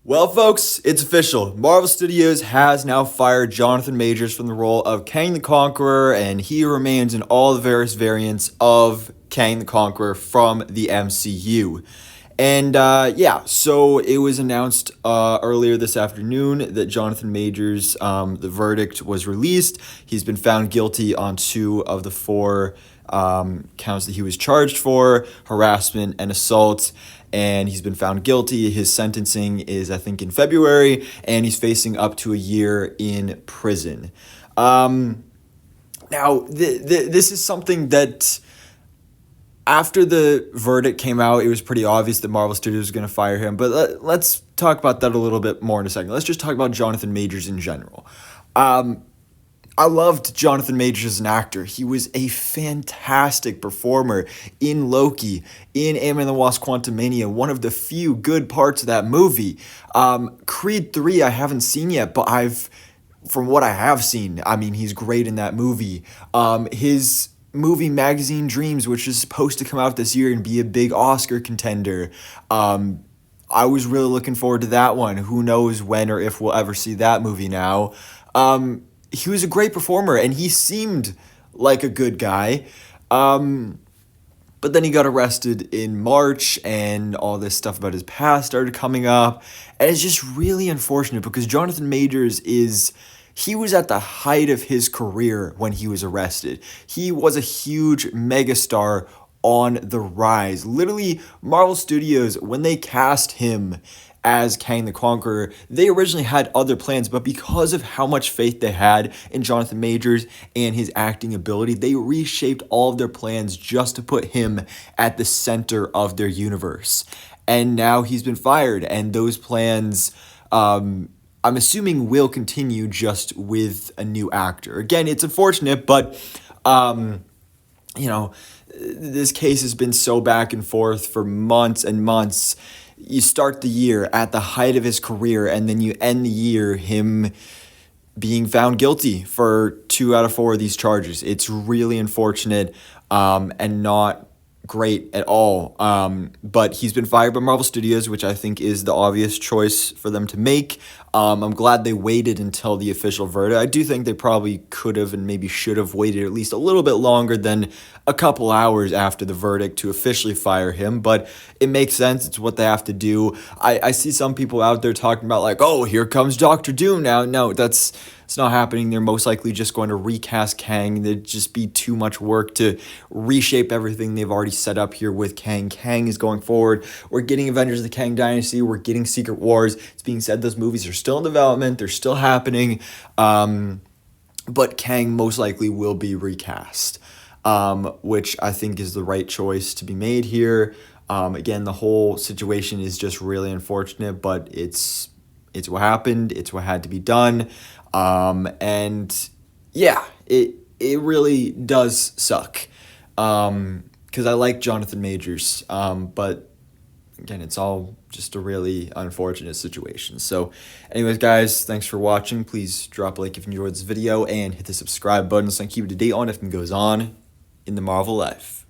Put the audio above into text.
Well, folks, it's official. Marvel Studios has now fired Jonathan Majors from the role of Kang the Conqueror, and he remains in all the various variants of Kang the Conqueror from the MCU. And so it was announced earlier this afternoon that Jonathan Majors, the verdict was released. He's been found guilty on two of the four counts that he was charged for: harassment and assault. And he's been found guilty. His sentencing is, I think, in February, and he's facing up to a year in prison. This is something that, after the verdict came out, it was pretty obvious that Marvel Studios was going to fire him. But let's talk about that a little bit more in a second. Let's just talk about Jonathan Majors in general. I loved Jonathan Majors as an actor. He was a fantastic performer in Loki, in Ant-Man and the Wasp: Quantumania, one of the few good parts of that movie. Creed 3 I haven't seen yet, but from what I have seen, I mean, he's great in that movie. His movie Magazine Dreams, which is supposed to come out this year and be a big Oscar contender, I was really looking forward to that one. Who knows when or if we'll ever see that movie now. He was a great performer, and he seemed like a good guy. But then he got arrested in March, and all this stuff about his past started coming up. And it's just really unfortunate because Jonathan Majors he was at the height of his career when he was arrested. He was a huge megastar on the rise. Literally, Marvel Studios, when they cast him as Kang the Conqueror, they originally had other plans, but because of how much faith they had in Jonathan Majors and his acting ability, they reshaped all of their plans just to put him at the center of their universe. And now he's been fired, and those plans, I'm assuming, will continue just with a new actor. Again, it's unfortunate, but this case has been so back and forth for months and months. You start the year at the height of his career, and then you end the year him being found guilty for 2 out of 4 of these charges. It's really unfortunate and not great at all. But he's been fired by Marvel Studios, which I think is the obvious choice for them to make. I'm glad they waited until the official verdict. I do think they probably could have and maybe should have waited at least a little bit longer than a couple hours after the verdict to officially fire him, but it makes sense. It's what they have to do. I see some people out there talking about like, oh, here comes Doctor Doom now. No, it's not happening. They're most likely just going to recast Kang. There'd just be too much work to reshape everything they've already set up here with Kang. Kang is going forward. We're getting Avengers of the Kang Dynasty. We're getting Secret Wars. It's being said those movies are still in development. They're still happening. But Kang most likely will be recast, which I think is the right choice to be made here. Again, the whole situation is just really unfortunate, but it's what happened. It's what had to be done. It really does suck. Because I like Jonathan Majors. But again, it's all just a really unfortunate situation. So anyways, guys, thanks for watching. Please drop a like if you enjoyed this video and hit the subscribe button so I can keep you up to date on everything goes on in the Marvel life.